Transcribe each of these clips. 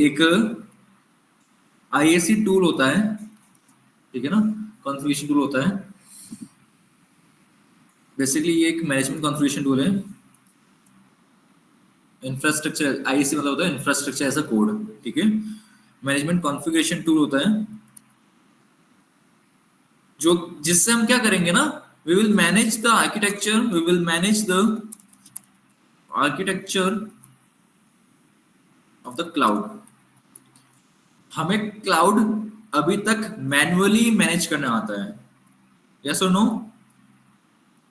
एक IAC tool होता है, ठीक है ना, कॉन्फ़िगरेशन टूल होता है। बेसिकली ये एक मैनेजमेंट कॉन्फ़िगरेशन टूल है। इंफ्रास्ट्रक्चर, आईएसी मतलब होता है इंफ्रास्ट्रक्चर एज अ कोड, ठीक है। मैनेजमेंट कॉन्फ़िगरेशन टूल होता है जो, जिससे हम क्या करेंगे ना, we will manage the architecture, we will manage the architecture of the cloud. हमें क्लाउड अभी तक मैन्युअली मैनेज करना आता है, यस और नो?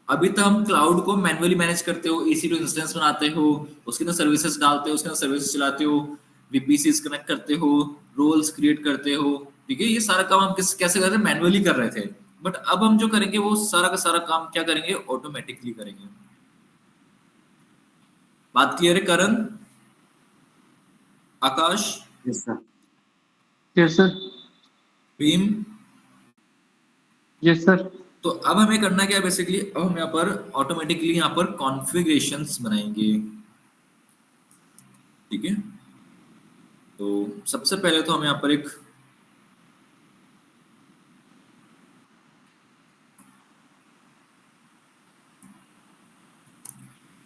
अभी तक हम क्लाउड को मैन्युअली मैनेज करते हो, EC2 इंस्टेंस बनाते हो, उसके अंदर सर्विसेज डालते हो, उसके अंदर सर्विसेज चलाते हो, VPCs कनेक्ट करते हो, रोल्स क्रिएट करते हो, ठीक है। ये सारा काम हम कैसे कर रहे हैं? मैन्युअली कर रहे थे। बट अब हम जो करेंगे वो सारा का सारा काम क्या करेंगे? ऑटोमेटिकली करेंगे। बात क्लियर है Karan, Akash, yes sir, yes sir, Bheem? Yes sir. तो अब हमें करना क्या है? बेसिकली अब हम यहाँ पर ऑटोमेटिकली यहाँ पर कॉन्फ़िगरेशंस बनाएंगे, ठीक है। तो सबसे पहले तो हम यहाँ पर एक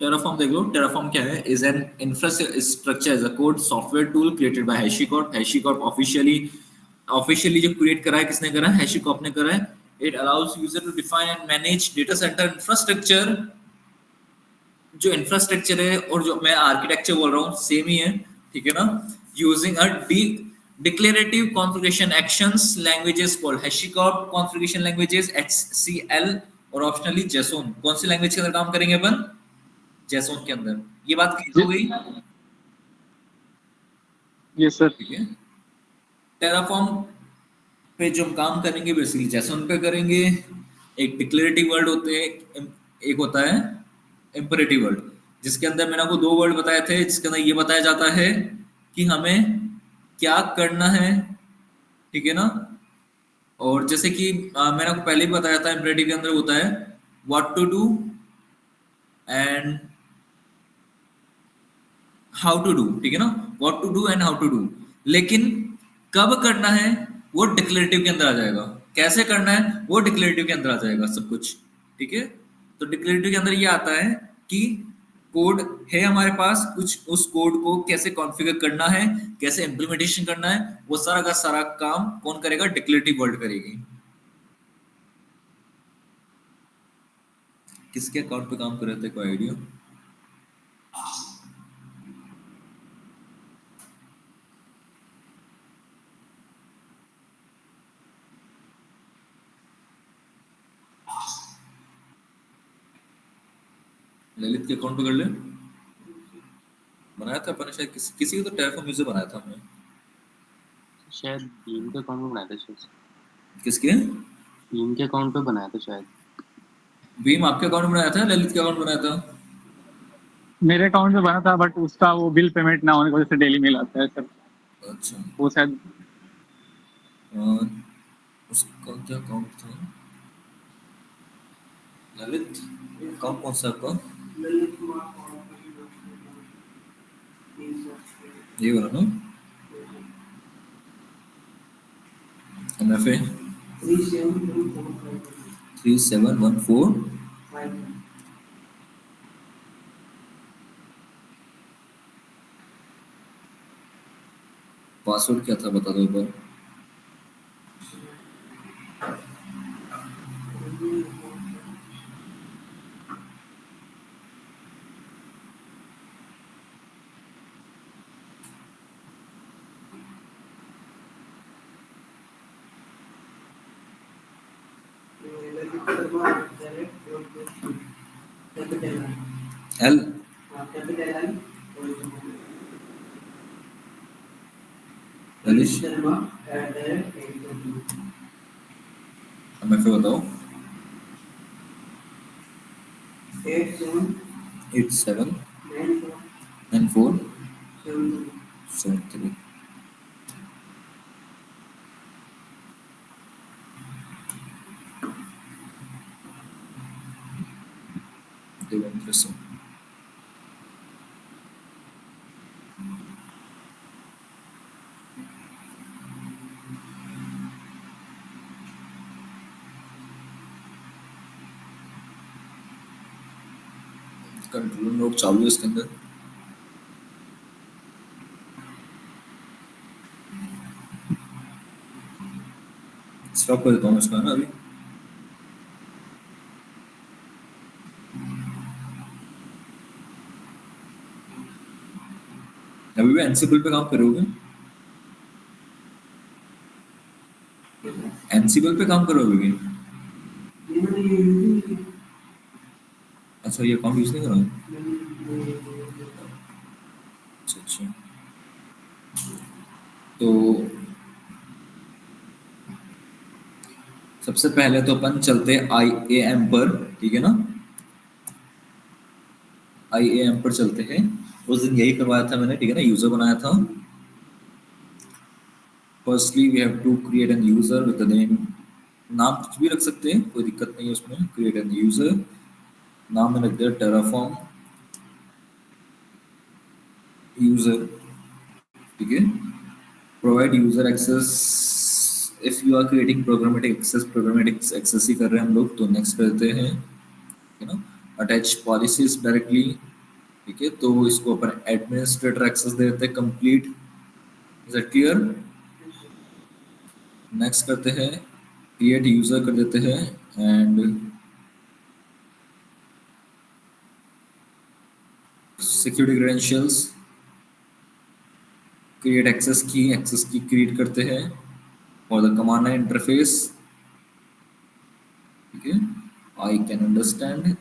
टेराफॉर्म देख लो। टेराफॉर्म क्या है? Is an infrastructure as a code software tool created by HashiCorp. HashiCorp officially जो क्रिएट करा है, किसने करा है? हैशीकॉर्प ने करा है। It allows user to define and manage data centre infrastructure. जो इंफ्रास्ट्रक्चर है और जो मैं आर्किटेक्चर बोल रहा हूँ सेम ही है, ठीक है ना। Using a declarative configuration actions languages called HashiCorp configuration languages, HCL, और ऑप्शनली जेसोन। कौन सी लैंग्वेज के अंदर काम करेंगे अपन? जेसोन के अंदर। ये बात क्लियर हो गई? Yes sir. ठीक है। टेराफॉर्म पे जो हम काम करेंगे बेसिकली जेसोन पे करेंगे। एक डिक्लेरेटिव वर्ड होते हैं, एक होता है इंपरेटिव वर्ड, जिसके अंदर मैंने आपको दो वर्ड बताए थे, जिसके अंदर ये बताया जाता है कि हमें क्या करना है, ठीक है ना। और जैसे कि मैंने आपको पहले भी बताया था, इंपरेटिव के अंदर होता है what to do and how to do, ठीक है ना। What to do and how to do. लेकिन कब करना है वो डिक्लेरेटिव के अंदर आ जाएगा, कैसे करना है वो डिक्लेरेटिव के अंदर आ जाएगा सब कुछ, ठीक है। तो डिक्लेरेटिव के अंदर ये आता है कि कोड है हमारे पास, कुछ उस कोड को कैसे कॉन्फ़िगर करना है, कैसे इंप्लीमेंटेशन करना है, वो सारा का सारा काम कौन करेगा? डिक्लेरेटिव वर्ड करेगी। किसके अकाउंट पे काम कर रहे थे, कोई आइडिया? ललित के अकाउंट पे कर ले। बनाया था अपन ने शायद, किसी को तो टेलीफोन यूजर बनाया था हमने। शायद भीम के अकाउंट पे बनाया था शायद। किसके? भीम के अकाउंट पे बनाया था शायद। भीम आपके अकाउंट में बनाया था, ललित के अकाउंट बनाया था? मेरे अकाउंट में बना था, बट उसका वो बिल पेमेंट ना होने की वजह से डेली मेल आता है सर। अच्छा। वो शायद और उसका क्या अकाउंट था? ललित अकाउंट कौन सा आपका? ये वाला ना, MFA 3714। पासवर्ड क्या था बता दो एक बार। एल ललित MFA बताओ। 879473। देवेंद्र सिंह। कंट्रोल नोड चालू है इसके अंदर। स्टॉप कर देता हूँ इसका ना अभी। अभी भी एनसिबल पे काम करोगे? एनसिबल पे काम करोगे भी? अच्छा, ये अकाउंट यूज नहीं करा? अच्छा अच्छा। तो सबसे पहले तो अपन चलते हैं IAM पर, ठीक है ना? IAM पर चलते हैं। उस दिन यही करवाया था मैंने, ठीक है ना? यूजर बनाया था। Firstly we have to create an user with the name. नाम कुछ भी रख सकते हैं, कोई दिक्कत नहीं है उसमें। क्रिएट एन यूजर, नाम में रख दिया टेराफॉर्म यूजर, ठीक है? Provide user access. If you are creating programmatic access ही कर रहे हैं हम लोग, तो नेक्स्ट करते हैं, ठीक है ना? अटैच पॉलिसीज डायरेक्टली, ठीक है? तो इसको अपन एडमिनिस्ट्रेटर एक्सेस दे देते हैं, complete. Is it clear? Next करते हैं, क्रिएट यूजर कर देते हैं, and security credentials, create access की क्रिएट करते हैं for the command line interface, ठीक है? I can understand.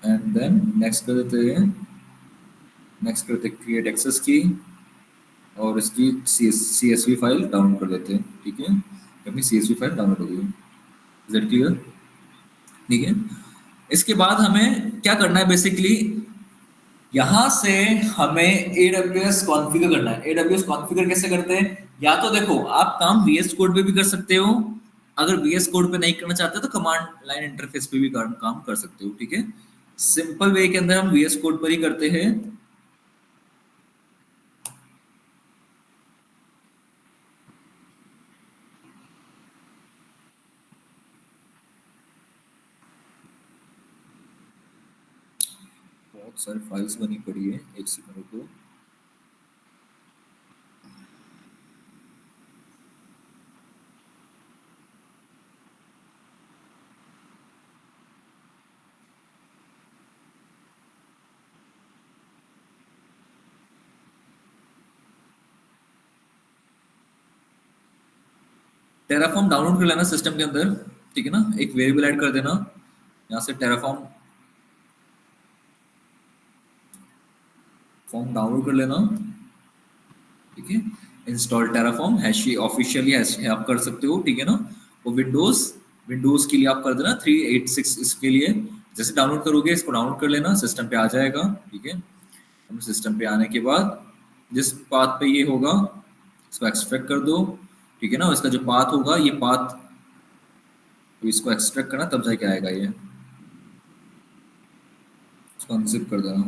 And then next कर देते हैं, नेक्स्ट करते हैं क्रिएट एक्सेस की, और इसकी CSV फाइल डाउनलोड कर देते हैं, ठीक है? अपनी CSV फाइल डाउनलोड कर देंगे। Is that clear? ठीक है। इसके बाद हमें क्या करना है बेसिकली, यहां से हमें AWS कॉन्फ़िगर करना है। AWS कॉन्फ़िगर कैसे करते हैं? या तो देखो, आप काम VS कोड पे भी कर सकते हो। अगर VS कोड पे नहीं करना चाहते तो कमांड लाइन इंटरफेस पे भी काम कर सकते हो, ठीक है? सिंपल वे के अंदर हम VS कोड पर ही करते हैं। बहुत सारी फाइल्स बनी पड़ी है, एक सेकंड रुको। टेराफॉर्म डाउनलोड कर लेना सिस्टम के अंदर, ठीक है ना? एक वेरिएबल ऐड कर देना यहाँ से, टेराफॉर्म फॉर्म डाउनलोड कर लेना, ठीक है? इंस्टॉल टेराफॉर्म हैशी ऑफिशियली ऐसे आप कर सकते हो, ठीक है ना? वो विंडोज विंडोज के लिए आप कर देना 386 इसके लिए। जैसे डाउनलोड करोगे इसको डाउनलोड कर लेना, सिस्टम पे आ जाएगा, ठीक है? हम सिस्टम पे आने के बाद जिस पाथ पे ये होगा इसको एक्सट्रैक्ट कर दो, ठीक है ना? इसका जो पाथ होगा, ये पाथ, तो इसको एक्सट्रैक्ट करना तब जाके आएगा ये। इसको अनजिप कर देना,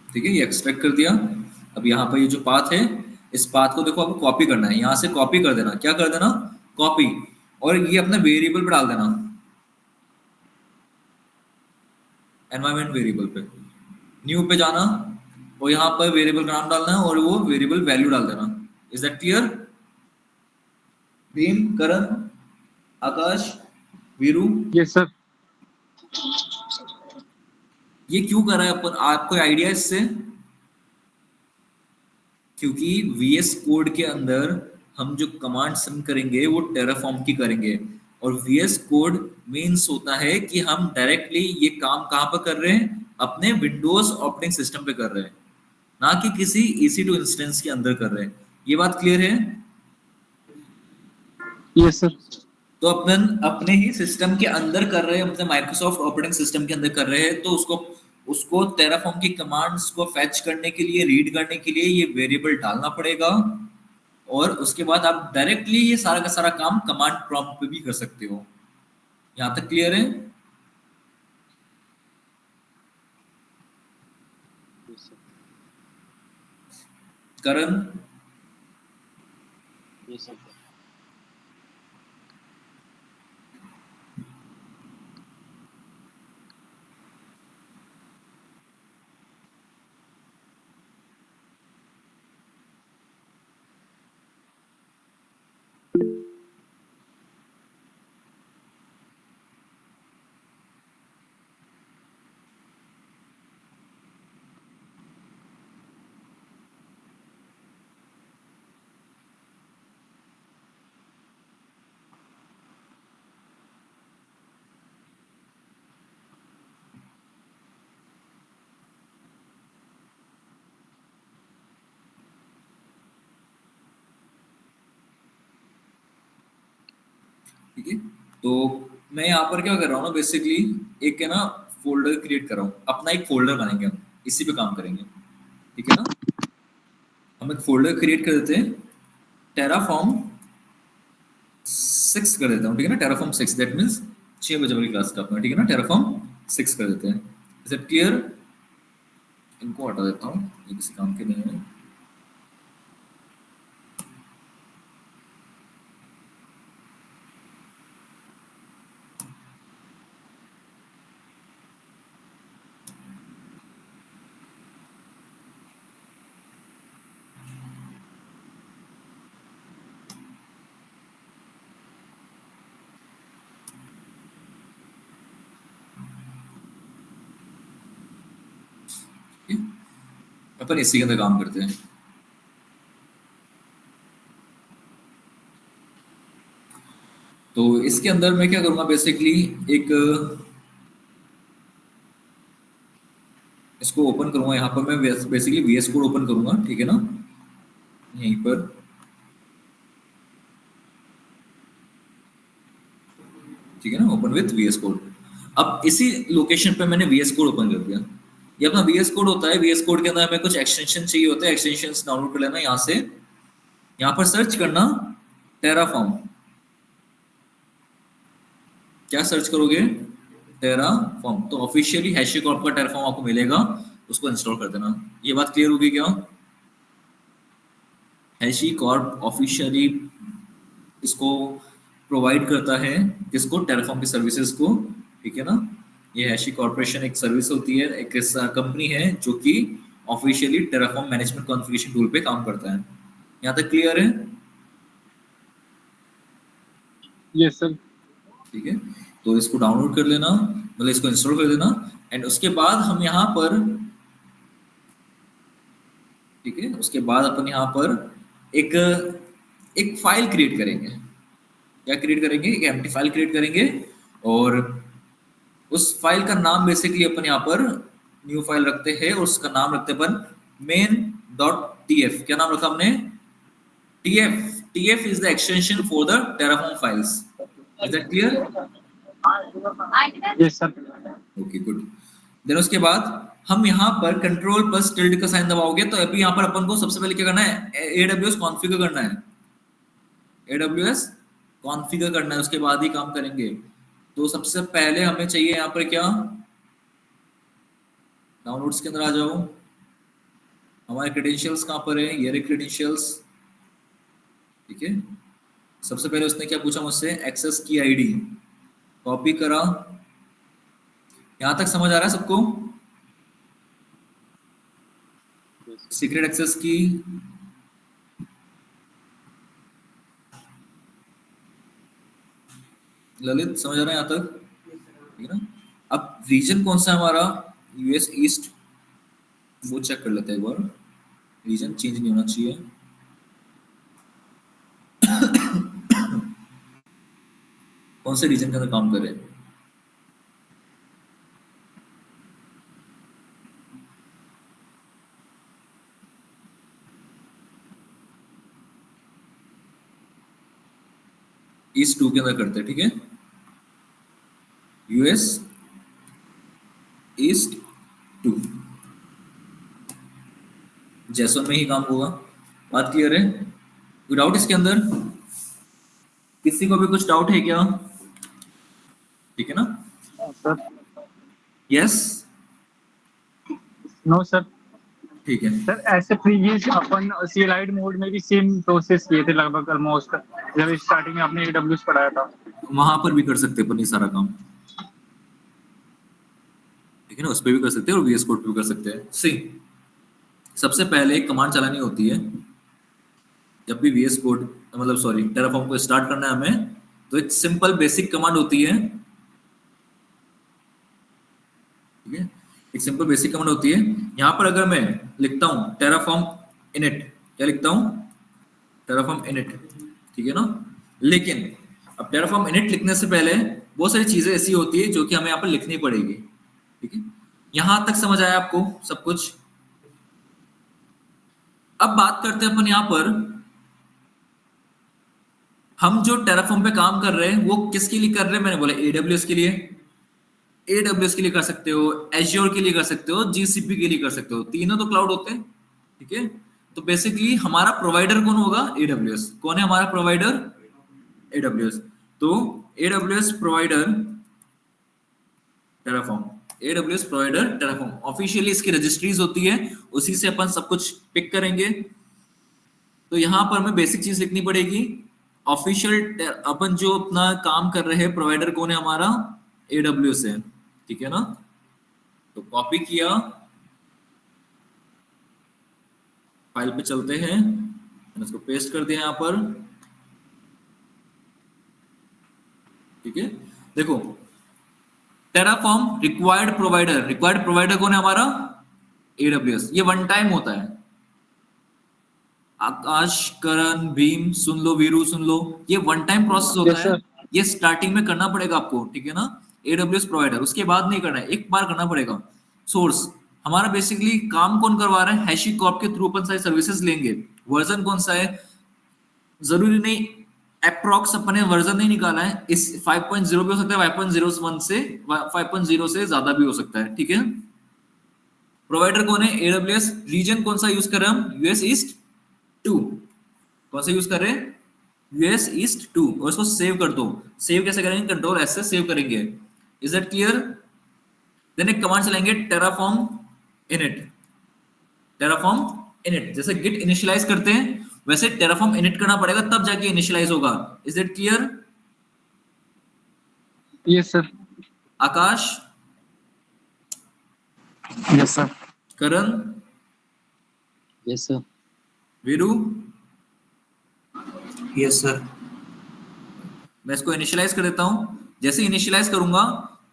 ठीक है? ये एक्सट्रैक्ट कर दिया। अब यहाँ पर ये जो पाथ है, इस पाथ को देखो आपको कॉपी करना है, यहाँ से कॉपी कर देना। क्या कर देना? कॉपी। और ये अपने वेरिएबल पे डाल देना, एनवायरमेंट वेरिएबल पे। न्यू पे जाना और यहाँ पर वेरिएबल का नाम डालना है और वो वेरिएबल वैल्यू डाल देना। Is that clear? Bhim, Karan, Akash, Veeru, yes sir. ये क्यों कर रहा है अपन? आपको आइडिया इससे? क्योंकि VS कोड के अंदर हम जो कमांड रन करेंगे वो टेराफॉर्म की करेंगे, और VS कोड मीन्स होता है कि हम डायरेक्टली ये काम कहाँ पर कर रहे हैं, अपने विंडोज ऑपरेटिंग सिस्टम पे कर रहे हैं, ना कि किसी EC2 इंस्टेंस के अंदर कर रहे हैं। ये बात क्लियर है? Yes sir. तो अपन अपने ही सिस्टम के अंदर कर रहे हैं, मतलब माइक्रोसॉफ्ट ऑपरेटिंग सिस्टम के अंदर कर रहे हैं, तो उसको उसको टेराफॉर्म की कमांड्स को फैच करने के लिए, रीड करने के लिए ये वेरिएबल डालना पड़ेगा। और उसके बाद आप डायरेक्टली ये सारा का सारा काम कमांड प्रॉम्प्ट पे भी कर सकते हो। यहाँ तक क्लियर है? Yes sir. Karan, yes sir. ठीक है। तो मैं यहाँ पर क्या कर रहा हूँ ना, बेसिकली एक है ना फोल्डर क्रिएट कर रहा हूँ, अपना एक फोल्डर बनाएंगे हम, इसी पे काम करेंगे, ठीक है ना। हम एक फोल्डर क्रिएट कर देते हैं, टेराफॉर्म 6 कर देता हूँ, ठीक है ना, टेराफॉर्म 6, दैट मीन्स 6 बजे वाली क्लास का अपना, ठीक है ना, टेराफॉर्म 6 कर देते हैं। Is it clear? इनको हटा देता हूँ, ये किसी काम के नहीं है। अपन इसी के अंदर काम करते हैं। तो इसके अंदर मैं क्या करूंगा, बेसिकली एक इसको ओपन करूंगा, यहाँ पर मैं बेसिकली वीएस कोड ओपन करूंगा, ठीक है ना, यहीं पर, ठीक है ना, ओपन विथ वीएस कोड। अब इसी लोकेशन पे मैंने वीएस कोड ओपन कर दिया। ये अपना वीएस कोड होता है, वीएस कोड के अंदर हमें कुछ एक्सटेंशन चाहिए होते हैं, एक्सटेंशन डाउनलोड कर लेना यहाँ से, यहाँ पर सर्च करना टेराफॉर्म। क्या सर्च करोगे? टेराफॉर्म। तो ऑफिशियली हैशीकॉर्प का टेराफॉर्म आपको मिलेगा, उसको इंस्टॉल कर देना। ये बात क्लियर होगी क्या? हैशीकॉर्प ऑफिशियली इसको प्रोवाइड करता है, किसको? टेराफॉर्म की सर्विसेज को, ठीक है ना। ये हैशी कॉर्पोरेशन एक सर्विस होती है, एक कंपनी है जो कि officially Terraform management configuration tool पे काम करता है। यहाँ तक क्लियर है? Yes sir. ठीक है, तो इसको डाउनलोड कर लेना, मतलब इसको इंस्टॉल कर देना, एंड उसके बाद हम यहाँ पर, ठीक है, उसके बाद अपन यहाँ पर एक एक फाइल क्रिएट करेंगे। क्या क्रिएट करेंगे? एक एम्प्टी फाइल क्रिएट करेंगे, और उस फाइल का नाम बेसिकली अपन यहाँ पर न्यू फाइल रखते हैं, और उसका नाम रखते हैं अपन main.tf। क्या नाम रखा हमने? tf। tf is the extension for the terraform files. Is that clear? Yes sir. Okay good. Then उसके बाद हम यहाँ पर कंट्रोल प्लस टिल्ड का साइन दबाओगे तो अभी यहाँ पर अपन को सबसे पहले क्या करना है? AWS कॉन्फ़िगर करना है, AWS कॉन्फ़िगर करना है, उसके बाद ही काम करेंगे। तो सबसे पहले हमें चाहिए यहाँ पर क्या? डाउनलोड्स के अंदर आ जाओ, हमारे क्रेडेंशियल्स कहाँ पर है? ये रहे क्रेडेंशियल्स, ठीक है। सबसे पहले उसने क्या पूछा मुझसे? एक्सेस की आईडी। कॉपी करा, यहां तक समझ आ रहा है सबको? सीक्रेट एक्सेस की, ललित समझ आ रहा है यहां तक? ठीक है ना। अब रीजन कौन सा है हमारा? यूएस ईस्ट, वो चेक कर लेते हैं एक बार, रीजन चेंज नहीं होना चाहिए। कौन से रीजन के अंदर काम कर रहे हैं? ईस्ट 2 के अंदर करते हैं, ठीक है। यूएस ईस्ट 2, जैसोन में ही काम होगा। बात क्लियर है? कोई डाउट इसके अंदर? किसी को भी कुछ डाउट है क्या? ठीक है ना? Sir yes, no sir. ठीक है। सर ऐसे प्रीवियस अपन सीलाइड मोड में भी सेम प्रोसेस किए थे लगभग ऑलमोस्ट, जब स्टार्टिंग में आपने AWS पढ़ाया था। वहां पर भी कर सकते हैं अपन ये सारा काम, ठीक है ना, उस पर भी कर सकते हैं और VS कोड पे भी कर सकते हैं। सी, सबसे पहले एक कमांड चलानी होती है जब भी VS कोड, मतलब सॉरी, टेराफॉर्म को स्टार्ट करना है हमें, तो एक सिंपल बेसिक कमांड होती है, ठीक है, एक सिंपल बेसिक कमांड होती है। यहाँ पर अगर मैं लिखता हूँ टेराफॉर्म इनिट, क्या लिखता हूँ? टेराफॉर्म इनिट, ठीक है ना। लेकिन अब टेराफॉर्म इनिट लिखने से पहले बहुत सारी चीजें ऐसी होती है जो कि हमें यहाँ पर लिखनी पड़ेगी, ठीक है। यहां तक समझ आया आपको सब कुछ? अब बात करते हैं अपन यहाँ पर हम जो टेराफॉर्म पे काम कर रहे हैं वो किसके लिए कर रहे हैं, मैंने बोला एडब्ल्यूएस के लिए। एडब्ल्यूएस के लिए कर सकते हो, एज्योर के लिए कर सकते हो, जीसीपी के लिए कर सकते हो, तीनों तो क्लाउड होते हैं, ठीक है। तो बेसिकली हमारा प्रोवाइडर कौन होगा, एडब्ल्यूएस। कौन है हमारा प्रोवाइडर, एडब्ल्यूएस। तो AWS provider Terraform, AWS provider Terraform, officially इसकी रजिस्ट्रीज होती है, उसी से अपन सब कुछ पिक करेंगे। तो यहाँ पर हमें बेसिक चीज लिखनी पड़ेगी, ऑफिशियल अपन जो अपना काम कर रहे हैं प्रोवाइडर कौन है हमारा, एडब्ल्यूएस है, ठीक है ना। तो कॉपी किया, फाइल पे चलते हैं, मैंने इसको पेस्ट कर दिया यहाँ पर, ठीक है। देखो टेराफॉर्म रिक्वायर्ड प्रोवाइडर कौन है हमारा, एडब्ल्यूएस। ये वन टाइम होता है, आकाश, करण, भीम सुन लो, वीरू सुन लो, ये वन टाइम प्रोसेस होता Yes, है। sir. ये स्टार्टिंग में करना पड़ेगा आपको, ठीक है ना, एडब्ल्यूएस प्रोवाइडर, उसके बाद नहीं करना है, एक बार करना पड़ेगा। सोर्स हमारा बेसिकली काम कौन करवा रहा है, हैशीकॉर्प के थ्रू अपन सारी सर्विसेज लेंगे। वर्जन कौन सा है, जरूरी नहीं अप्रॉक्स अपने वर्जन नहीं निकाला है, इस 5.0 भी हो सकता है, 5.01 से 5.0 से ज्यादा भी हो सकता है, ठीक है। प्रोवाइडर कौन है, एडब्ल्यूएस। रीजन कौन सा यूज कर रहे हैं हम, यूएस ईस्ट 2। कौन सा यूज कर रहे हैं, यूएस ईस्ट 2। और इसको सेव कर दो। सेव कैसे करेंगे, कंट्रोल एस से सेव करेंगे। Is that clear. देन एक कमांड चलाएंगे, टेराफॉर्म इनिट। टेराफॉर्म इनिट जैसे गिट इनिशियलाइज करते हैं वैसे टेराफॉर्म इनिट करना पड़ेगा, तब जाके इनिशियलाइज होगा। Is that clear. Yes, sir. Akash, Yes, sir. Karan, yes sir. Veeru, yes sir. मैं इसको इनिशियलाइज कर देता हूं। जैसे इनिशियलाइज करूंगा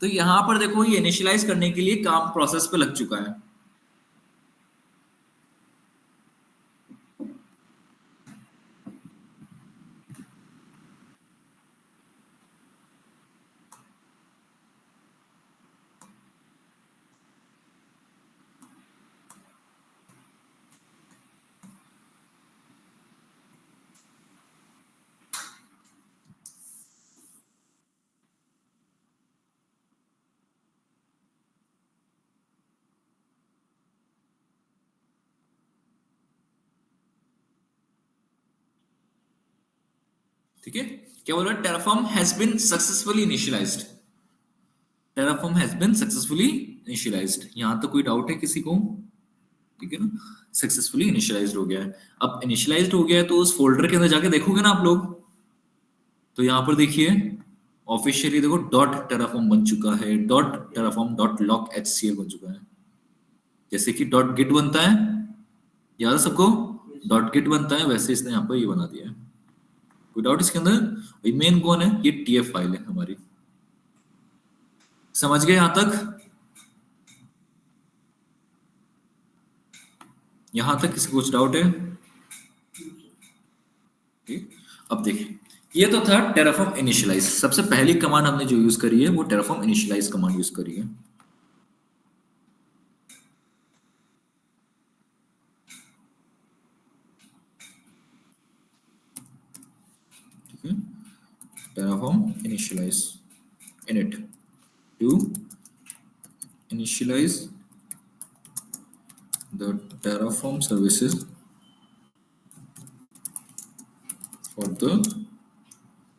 तो यहां पर देखो ये इनिशियलाइज करने के लिए काम प्रोसेस पे लग चुका है। ठीक है, क्या बोल रहा है, Terraform has been successfully initialized. Terraform has been successfully initialized, यहां तक कोई डाउट है किसी को, ठीक है ना। सक्सेसफुली इनिशियलाइज्ड हो गया है। अब इनिशियलाइज्ड हो गया है तो उस फोल्डर के अंदर जाके देखोगे ना आप लोग, तो यहां पर देखिए ऑफिशियली देखो डॉट टेराफॉर्म बन चुका है, dot Terraform dot lock HCL बन चुका है। जैसे कि डॉट गिट बनता है, याद है सबको, डॉट गिट बनता है, वैसे इसने यहाँ पर ये बना दिया है। कोई डाउट इसके अंदर। मेन कौन है, ये टीएफ फाइल है हमारी। समझ गए यहां तक, यहां तक किसी को कुछ डाउट है। ठीक, अब देखिए ये तो था टेराफॉर्म इनिशियलाइज। सबसे पहली कमांड हमने जो यूज करी है वो टेराफॉर्म इनिशियलाइज कमांड यूज करी है। ठीक है, Terraform initialize init to initialize the Terraform services for the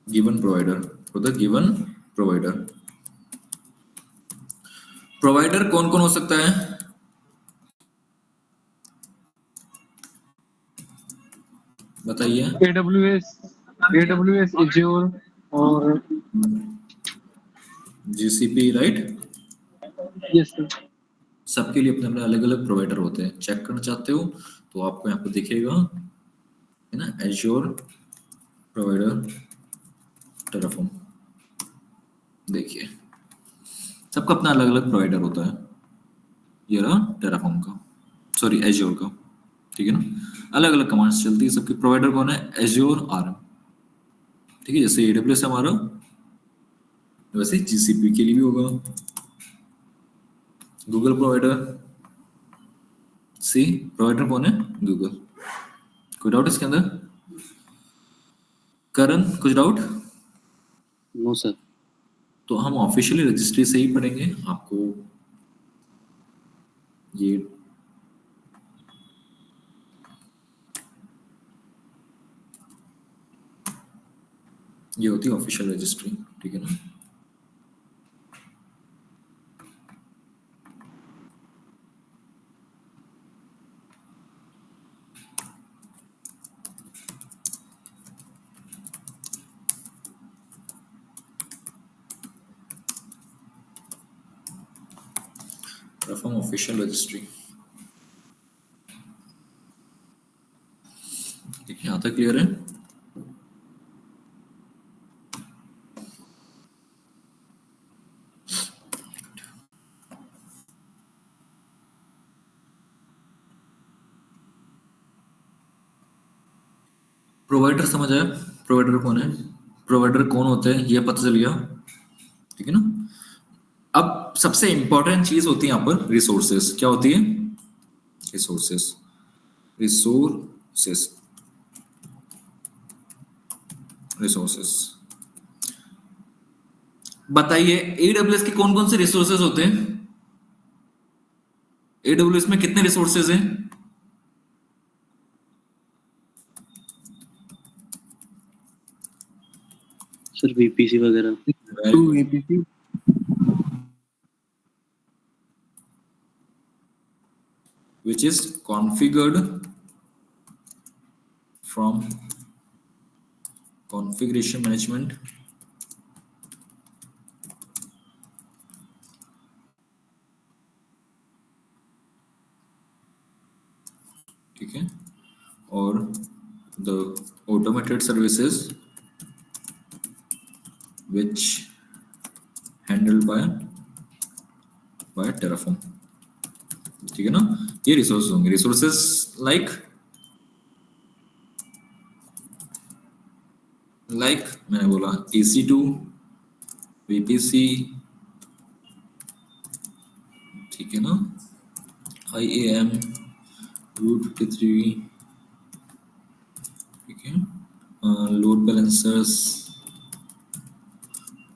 given provider, for the given provider। Provider कौन कौन हो सकता है, बताइए। AWS Azure और जीसीपी, राइट। yes sir. सबके लिए अपने अपने अलग अलग प्रोवाइडर होते हैं। चेक करना चाहते हो तो आपको यहाँ पे दिखेगा, है ना, एज्योर प्रोवाइडर टेराफॉर्म। देखिए सबका अपना अलग अलग प्रोवाइडर होता है। ये रहा टेराफॉर्म का, सॉरी एज्योर का, ठीक है ना। अलग अलग कमांड्स चलती है, सबके प्रोवाइडर कौन है, एज्योर आरएम। ठीक है, जैसे एडब्ल्यूएस हमारा, वैसे जीसीपी के लिए भी होगा। गूगल प्रोवाइडर, सी प्रोवाइडर कौन है, गूगल। कोई डाउट इसके अंदर। करण कुछ डाउट? No sir. तो हम ऑफिशियली रजिस्ट्री से ही पढ़ेंगे आपको ये होती है ऑफिशियल रजिस्ट्री, ठीक है ना। Terraform ऑफिशियल रजिस्ट्री, ठीक है, यहाँ तक क्लियर है? प्रोवाइडर समझ आया? प्रोवाइडर कौन है, प्रोवाइडर कौन होते हैं ये पता चल गया, ठीक है ना। अब सबसे इंपॉर्टेंट चीज होती है यहाँ पर रिसोर्सेस। क्या होती है? रिसोर्सेस। रिसोर्सेस रिसोर्सेस बताइए एडब्ल्यूएस के कौन कौन से रिसोर्सेज होते हैं? एडब्ल्यूएस में कितने रिसोर्सेज हैं? सर वीपीसी वगैरह। 2 VPC, which is configured from configuration management ठीक है, और the automated services which handled by Terraform, ठीक है ना। ये रिसोर्सेज होंगे, रिसोर्सेज लाइक मैंने बोला EC2, VPC, ठीक है ना, IAM, Route 53, ठीक है, लोड बैलेंसर्स,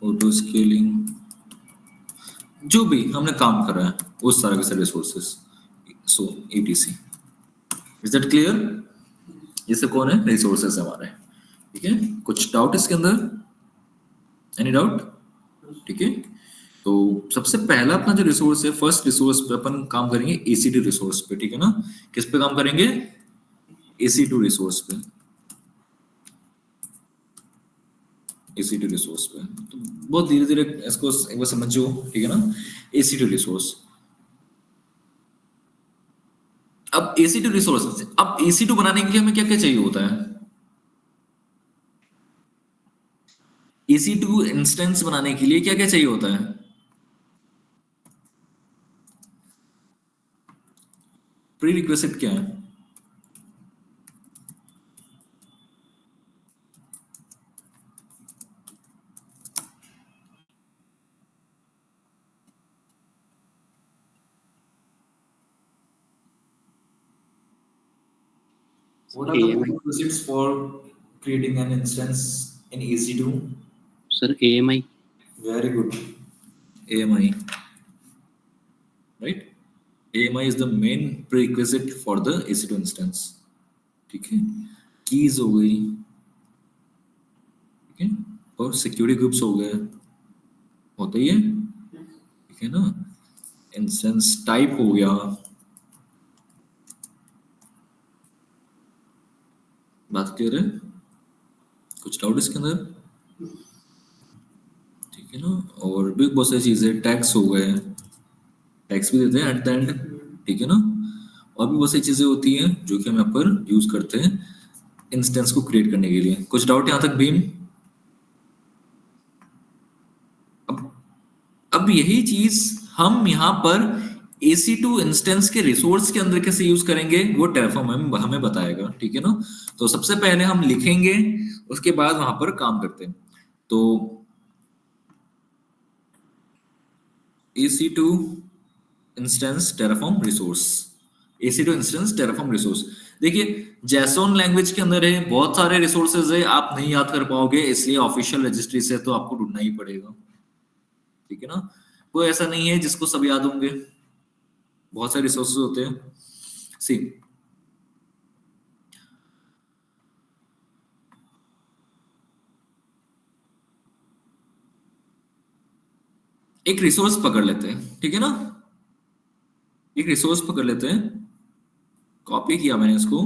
ऑटो स्केलिंग, जो भी हमने काम कर रहा है उस सारे के सारे resources, so ETC। Is that clear? ये सब कौन है? रिसोर्सेज हमारे, ठीक है। कुछ डाउट इसके अंदर? Any doubt? ठीक है, तो सबसे पहला अपना जो रिसोर्स है, फर्स्ट रिसोर्स पे अपन काम करेंगे EC2 रिसोर्स पे, ठीक है ना। किस पे काम करेंगे? EC2 रिसोर्स पे, EC2 रिसोर्स पे। तो बहुत धीरे धीरे इसको एक बार समझो, ठीक है ना। EC2 रिसोर्स, अब EC2 रिसोर्स, अब EC2 बनाने के लिए हमें क्या क्या चाहिए होता है? EC2 इंस्टेंस बनाने के लिए क्या क्या चाहिए होता है? प्री रिक्वेस्ट क्या है? What are the AMI. prerequisites for creating an instance in EC2? Sir AMI। Very good. AMI, right? AMI is the main prerequisite for the EC2 instance. ठीक है, कीज हो गई, ठीक है, और सिक्योरिटी ग्रुप्स हो गए, होता ही है, ठीक है ना। इंस्टेंस टाइप हो गया, बात क्लियर है? कुछ डाउट इसके अंदर? ठीक है ना, और भी बहुत सारी चीजें, टैक्स हो गए, टैक्स भी देते हैं एट द एंड, ठीक है ना। और भी बहुत सारी चीजें होती हैं जो कि हम यहाँ पर यूज करते हैं इंस्टेंस को क्रिएट करने के लिए। कुछ डाउट यहाँ तक भीम? अब यही चीज हम यहाँ पर EC2 इंस्टेंस के रिसोर्स के अंदर कैसे यूज करेंगे वो टेराफॉर्म हमें बताएगा, ठीक है ना। तो सबसे पहले हम लिखेंगे, उसके बाद वहां पर काम करते हैं। तो EC2 instance Terraform resource, EC2 instance Terraform resource. देखिए JSON लैंग्वेज के अंदर है, बहुत सारे रिसोर्सेज है, आप नहीं याद कर पाओगे, इसलिए ऑफिशियल रजिस्ट्री से तो आपको ढूंढना ही पड़ेगा, ठीक है ना। कोई ऐसा नहीं है जिसको सब याद होंगे, बहुत सारे रिसोर्सेज होते हैं। सी एक रिसोर्स पकड़ लेते हैं, ठीक है ना, एक रिसोर्स पकड़ लेते हैं, कॉपी किया मैंने इसको,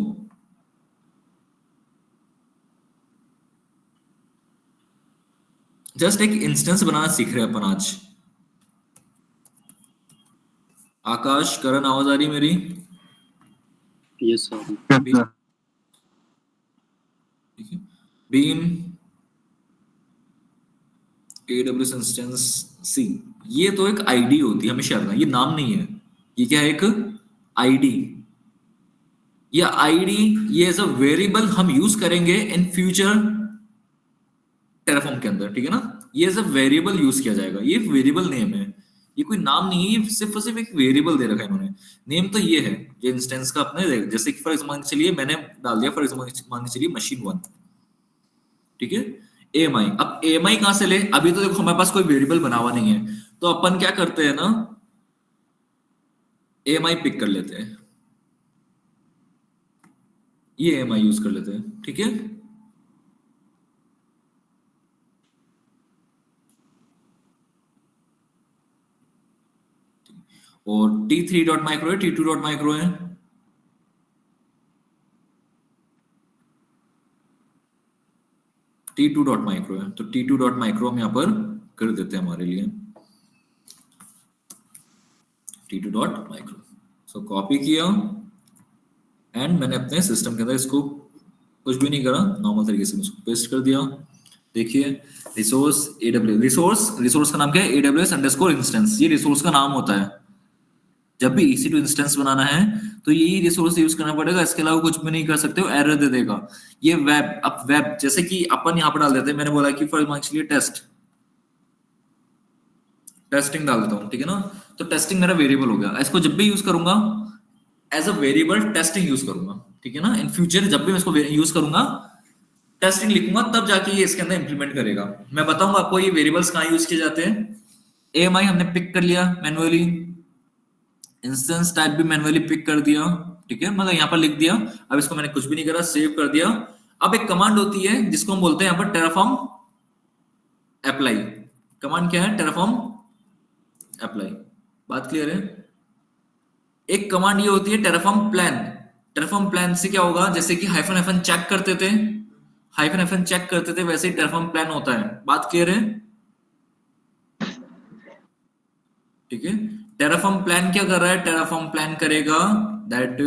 जस्ट एक इंस्टेंस बनाना सीख रहे हैं अपन आज। आकाश, करण, आवाज आ रही मेरी? Yes sir. ठीक है, बीम AWS इंस्टेंस सी, ये तो एक आईडी होती है हमेशा याद रखना, ये नाम नहीं है, ये क्या है, एक आईडी। ये आईडी ये एज अ वेरिएबल हम यूज करेंगे इन फ्यूचर टेराफॉर्म के अंदर, ठीक है ना। ये एज अ वेरिएबल यूज किया जाएगा, ये वेरिएबल नेम है, ये कोई नाम नहीं है, ये सिर्फ और सिर्फ एक वेरिएबल दे रखा है इन्होंने। नेम तो ये है जो इंस्टेंस का अपने, जैसे कि फॉर एग्जांपल चलिए मैंने डाल दिया फॉर एग्जांपल चलिए machine 1, ठीक है, AMI। अब AMI कहां से ले, अभी तो देखो हमारे पास कोई वेरिएबल बना हुआ नहीं है, तो अपन क्या करते हैं ना, AMI पिक कर लेते हैं, ये AMI यूज कर लेते हैं, ठीक है। और T3.micro है, T2.micro है, T2.micro है, तो T2.micro हम यहाँ पर कर देते हैं हमारे लिए, T2.micro। सो कॉपी किया एंड मैंने अपने सिस्टम के अंदर इसको कुछ भी नहीं करा, नॉर्मल तरीके से इसको पेस्ट कर दिया। देखिए रिसोर्स AWS, रिसोर्स का नाम क्या है, AWS_instance, ये रिसोर्स का नाम होता है। जब भी EC2 इंस्टेंस बनाना है तो यही रिसोर्स यूज करना पड़ेगा, इसके अलावा कुछ भी नहीं कर सकते हो, एरर दे देगा। ये वेब, अब वेब जैसे कि अपन यहाँ पर डाल देते हैं, मैंने बोला कि फॉर एग्जांपल टेस्टिंग डाल देता हूँ, ठीक है ना, तो टेस्टिंग मेरा वेरिएबल हो गया। इसको जब भी यूज करूंगा as a variable testing use करूंगा, ठीक है ना। इन फ्यूचर जब भी मैं इसको यूज करूंगा टेस्टिंग लिखूंगा, तब जाके ये इसके अंदर इंप्लीमेंट करेगा। मैं बताऊंगा आपको ये वेरिएबल्स कहाँ यूज किए जाते हैं। AMI हमने पिक कर लिया मैन्युअली, इंस्टेंस टाइप भी मैन्युअली पिक कर दिया, ठीक है, मतलब यहाँ पर लिख दिया। अब इसको मैंने कुछ भी नहीं करा, सेव कर दिया। अब एक कमांड होती है जिसको हम बोलते हैं यहाँ पर टेराफॉर्म अप्लाई। कमांड क्या है, टेराफॉर्म अप्लाई। बात क्लियर है। एक कमांड ये होती है टेराफॉर्म प्लान। टेराफॉर्म प्लान से क्या होगा, जैसे कि हाइफन हाइफन चेक करते थे, हाइफन हाइफन चेक करते थे, वैसे ही टेराफॉर्म प्लान होता है। बात क्लियर है, ठीक है। टेराफॉर्म प्लान क्या कर रहा है, टेराफॉर्म प्लान करेगा दैट,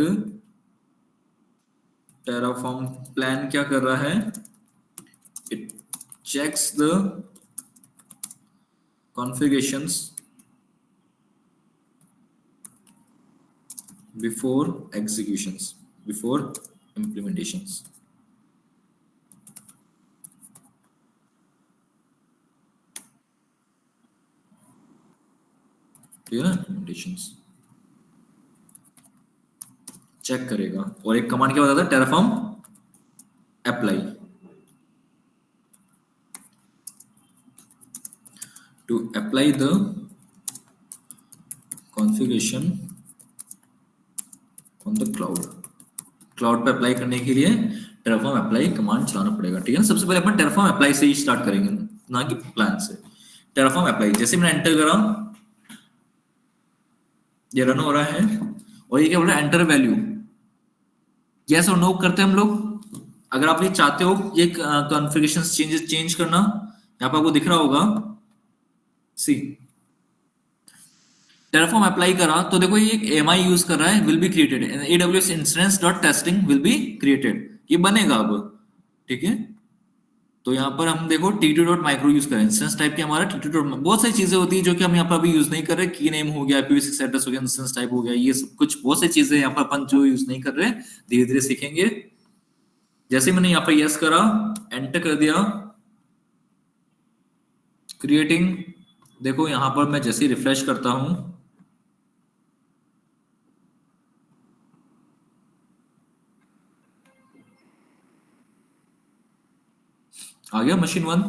टेराफॉर्म प्लान क्या कर रहा है, it checks the configurations before executions, before implementations, ठीक है ना, इम्प्लीमेंटेशंस चेक करेगा। और एक कमांड क्या बताता है, Terraform apply, to apply the configuration on the cloud. Cloud पे अप्लाई करने के लिए टेराफॉर्म अप्लाई कमांड चलाना पड़ेगा, ठीक है ना। सबसे पहले अपन टेराफॉर्म अप्लाई से ही स्टार्ट करेंगे, ना कि प्लान से। टेराफॉर्म अप्लाई जैसे मैंने एंटर करा, ये रन हो रहा है, और ये क्या बोल रहा है, एंटर वैल्यू, यस और नो करते हैं हम लोग। अगर आप ये चाहते हो ये कॉन्फ़िगरेशन चेंज करना, यहाँ पर आपको दिख रहा होगा, सी टेराफॉर्म अप्लाई करा तो देखो ये एक AMI यूज कर रहा है, will be created AWS instance dot testing will be created, ये बनेगा अब, ठीक है। तो यहाँ पर हम देखो T2.micro यूज करें, इंस्टेंस टाइप के हमारा T2. बहुत सारी चीजें होती है जो कि हम यहाँ पर अभी यूज नहीं कर रहे, की नेम हो गया, IPv6 एड्रेस हो गया, इंस्टेंस टाइप हो गया, ये सब कुछ बहुत सारी चीजें यहाँ पर अपन जो यूज नहीं कर रहे, धीरे धीरे सीखेंगे। जैसे मैंने यहाँ पर यस करा, एंटर कर दिया, क्रिएटिंग, देखो यहाँ पर मैं जैसे रिफ्रेश करता हूं, आ गया मशीन 1।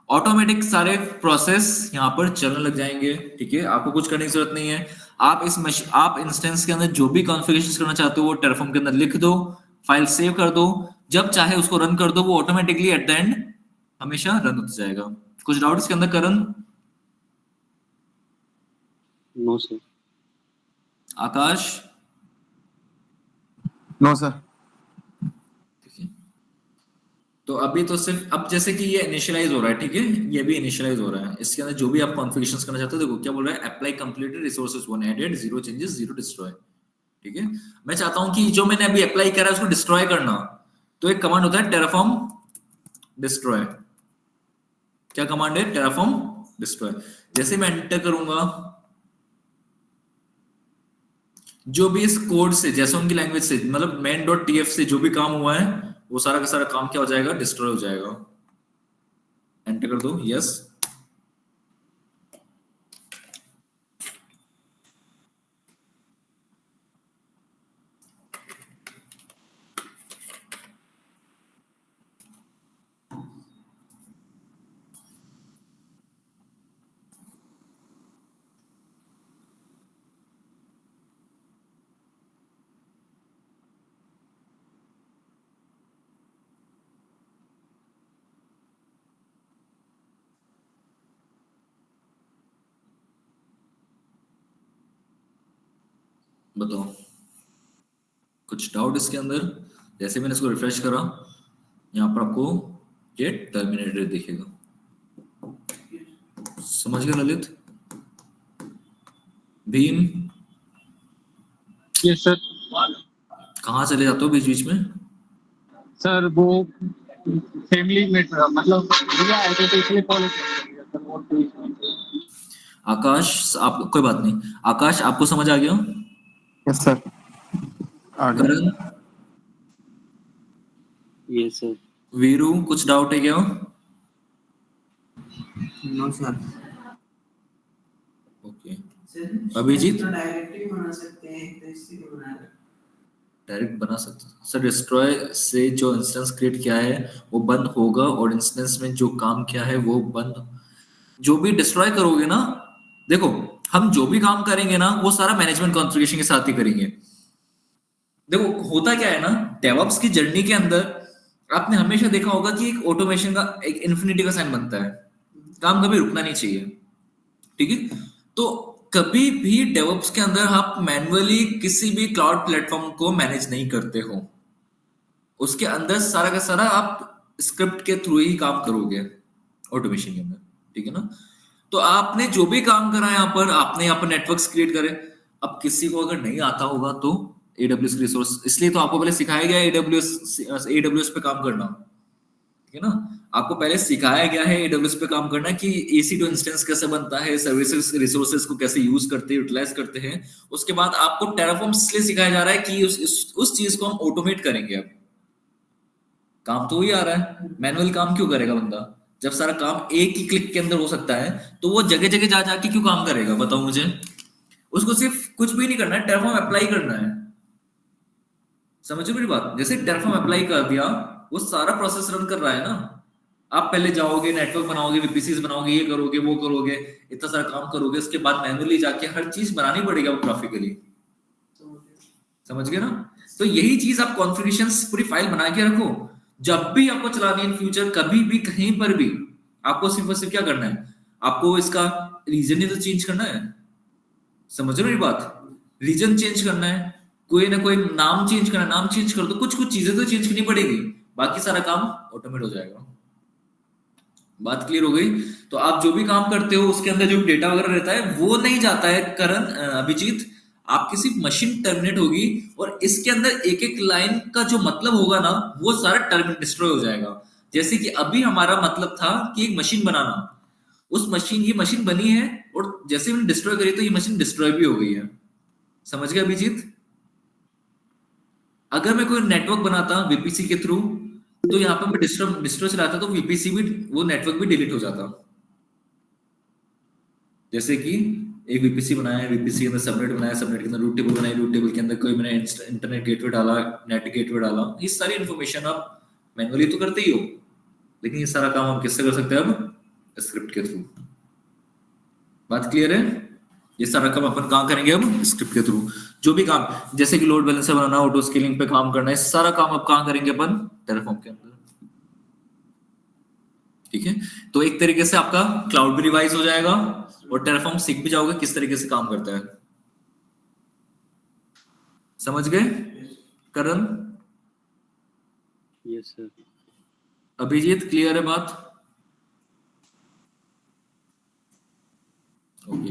ऑटोमेटिक सारे प्रोसेस यहाँ पर चलने लग जाएंगे, ठीक है, आपको कुछ करने की जरूरत नहीं है। आप इंस्टेंस के अंदर जो भी कॉन्फ़िगरेशन करना चाहते हो वो टेराफॉर्म के अंदर लिख दो, फाइल सेव कर दो, जब चाहे उसको रन कर दो, वो ऑटोमेटिकली एट द एंड हमेशा रन होता जाएगा। कुछ डाउट इसके अंदर Karan? No sir. Akash? No sir. तो अभी तो सिर्फ अब जैसे कि ये इनिशियलाइज हो रहा है, ठीक है, ये भी इनिशियलाइज हो रहा है। इसके अंदर जो भी आप कॉन्फ़िगरेशंस करना चाहते हो, देखो क्या बोल रहा है, apply completed resources 1 added, 0 changes 0 destroy, ठीक है। मैं चाहता हूं कि जो मैंने अभी अप्लाई करा है उसको डिस्ट्रॉय करना, तो एक कमांड होता है टेराफॉर्म डिस्ट्रॉय। क्या कमांड है? Terraform destroy. जैसे मैं एंटर करूंगा, जो भी इस कोड से, जैसे उनकी लैंग्वेज से, मतलब main.tf से जो भी काम हुआ है वो सारा का सारा काम क्या हो जाएगा? डिस्ट्रॉय हो जाएगा। एंटर कर दो, यस। बताओ कुछ डाउट इसके अंदर? जैसे मैंने इसको रिफ्रेश करा, यहाँ पर आपको ये टर्मिनेटेड दिखेगा। समझ गए ललित? भीम? Yes sir. कहाँ चले जाते हो बीच बीच में? सर वो फैमिली में मतलब भैया ऐसे तो इसलिए फॉलो कर सर वो आकाश, आप कोई बात नहीं। आकाश आपको समझ आ गया? Yes sir. Karan? Yes sir. Veeru कुछ डाउट है क्या? No sir. Okay. Sir Abhijeet? Directly बना सकते हैं तो इसलिए बनाया। डायरेक्ट बना सकते हैं सर। डिस्ट्रॉय से जो इंस्टेंस क्रिएट किया है वो बंद होगा, और इंस्टेंस में जो काम किया है वो बंद। जो भी डिस्ट्रॉय करोगे ना, देखो हम जो भी काम करेंगे ना वो सारा मैनेजमेंट कॉन्फ़िगरेशन के साथ ही करेंगे। देखो होता क्या है ना, डेवऑप्स की जर्नी के अंदर आपने हमेशा देखा होगा कि एक ऑटोमेशन का एक इन्फिनिटी का साइन बनता है, काम कभी रुकना नहीं चाहिए, ठीक है। तो कभी भी डेवऑप्स के अंदर आप मैन्युअली किसी भी क्लाउड प्लेटफॉर्म को मैनेज नहीं करते हो। उसके अंदर सारा का सारा आप स्क्रिप्ट के थ्रू ही काम करोगे ऑटोमेशन के अंदर, ठीक है ना। तो आपने जो भी काम करा यहाँ पर, आपने यहाँ पर नेटवर्क्स क्रिएट करे। अब किसी को अगर नहीं आता होगा तो AWS रिसोर्स, इसलिए तो आपको पहले सिखाया गया है AWS पे काम करना, ठीक है ना। आपको पहले सिखाया गया है AWS पे काम करना कि EC2 इंस्टेंस कैसे बनता है, सर्विसेज रिसोर्सेज को कैसे यूज करते हैं, यूटिलाइज करते हैं। उसके बाद आपको टेराफॉर्म इसलिए सिखाया जा रहा है कि उस चीज को हम ऑटोमेट करेंगे। अब काम तो ही आ रहा है, मैनुअल काम क्यों करेगा बंदा? जब सारा काम एक ही क्लिक के अंदर हो सकता है तो वो जगह जगह जा जाके क्यों काम करेगा? बताओ मुझे। उसको सिर्फ कुछ भी नहीं करना है, टेराफॉर्म अप्लाई करना है। समझो मेरी बात? जैसे टेराफॉर्म अप्लाई कर दिया, वो सारा प्रोसेस रन कर रहा है ना। आप पहले जाओगे, नेटवर्क बनाओगे, VPCs बनाओगे, ये करोगे, वो करोगे, इतना सारा काम करोगे, उसके बाद मैन्युअली जाके हर चीज बनानी पड़ेगी आपको ग्राफिकली। समझ गए ना? तो यही चीज आप कॉन्फ़िगरेशंस पूरी फाइल बना के रखो, जब भी आपको चलानी है इन फ्यूचर, कभी भी कहीं पर भी आपको सिर्फ और सिर्फ क्या करना है, आपको इसका रीजन ही तो चेंज करना है। समझ रहे हो मेरी बात? रीजन चेंज करना है, कोई ना कोई नाम चेंज करना है, नाम चेंज कर दो, कुछ कुछ चीजें तो चेंज करनी पड़ेगी, बाकी सारा काम ऑटोमेट हो जाएगा। बात क्लियर हो गई? तो आप जो भी काम करते हो उसके अंदर जो डेटा वगैरह रहता है वो नहीं जाता है करण, अभिजीत। आपकी सिर्फ मशीन टर्मिनेट होगी, और इसके अंदर एक एक लाइन का जो मतलब होगा ना वो सारा टर्मिनेट डिस्ट्रॉय हो जाएगा। जैसे कि अभी हमारा मतलब था कि एक मशीन बनाना, ये मशीन बनी है, और जैसे हमने डिस्ट्रॉय करी तो ये मशीन डिस्ट्रॉय भी हो गई है। समझ गया अभिजीत? अगर मैं कोई नेटवर्क बनाता VPC के थ्रू, तो यहाँ पे मैं डिस्ट्रॉय चलाता तो VPC भी, वो नेटवर्क भी डिलीट हो जाता। जैसे कि एक VPC बनाया, VPC के अंदर सबनेट बनाया, सबनेट के अंदर रूट टेबल बनाई, रूट टेबल के अंदर कोई मैंने इंटरनेट गेटवे डाला, नेट गेटवे डाला, ये सारी इन्फॉर्मेशन आप मैनुअली तो करते ही हो, लेकिन ये सारा काम हम किससे कर सकते हैं अब? स्क्रिप्ट के थ्रू। बात क्लियर है? ये सारा काम अपन कहाँ करेंगे अब? स्क्रिप्ट के थ्रू। जो भी काम, जैसे कि लोड बैलेंसर बनाना, ऑटो स्केलिंग पे काम करना है, सारा काम अब कहाँ करेंगे अपन? टेराफॉर्म के अंदर। ठीक है, तो एक तरीके से आपका क्लाउड भी रिवाइज हो जाएगा और टेराफॉर्म सीख भी जाओगे किस तरीके से काम करता है। समझ गए Karan? Yes sir. Abhijeet clear है बात? ओके,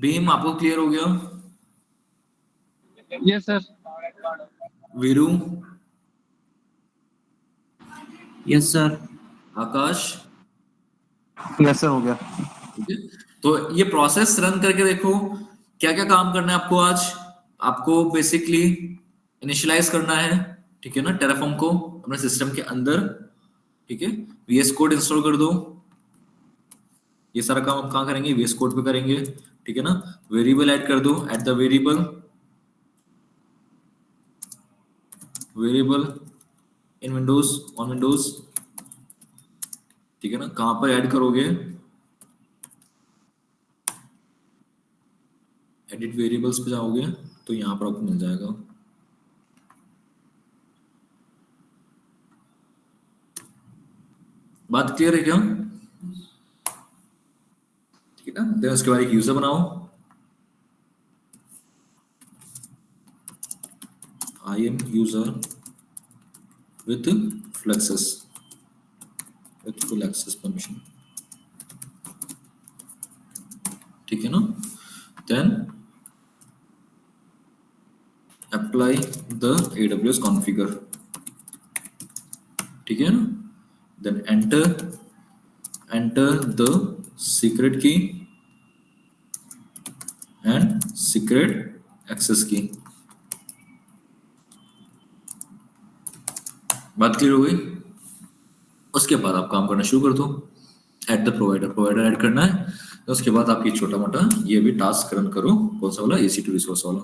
भीम आपको क्लियर हो गया? Yes sir. Veeru, yes sir. Akash? Yes sir, हो गया। ठीक है, तो ये प्रोसेस रन करके देखो क्या क्या काम करना है आपको आज। आपको बेसिकली इनिशियलाइज करना है, ठीक है ना, टेराफॉर्म को अपने सिस्टम के अंदर। ठीक है, वीएस कोड इंस्टॉल कर दो। ये सारा काम हम कहाँ करेंगे? वीएस कोड पे करेंगे। ठीक है ना, वेरिएबल ऐड कर दो, at the variable in Windows, on Windows. ठीक है ना, कहां पर ऐड करोगे? एडिट वेरिएबल्स पे जाओगे तो यहां पर आपको मिल जाएगा। बात क्लियर है क्या? ठीक है ना, देन उसके बाद एक यूजर बनाओ। IAM user with fluxes, with full access permission. ठीक है ना, then apply the AWS configure. ठीक है ना, then enter the secret key and secret access key। बात क्लियर हो गई? उसके बाद आप काम करना शुरू कर दो। ऐड द प्रोवाइडर ऐड करना है। तो उसके बाद आप ये छोटा मोटा ये भी टास्क रन करो। कौन सा वाला? EC2 रिसोर्स वाला।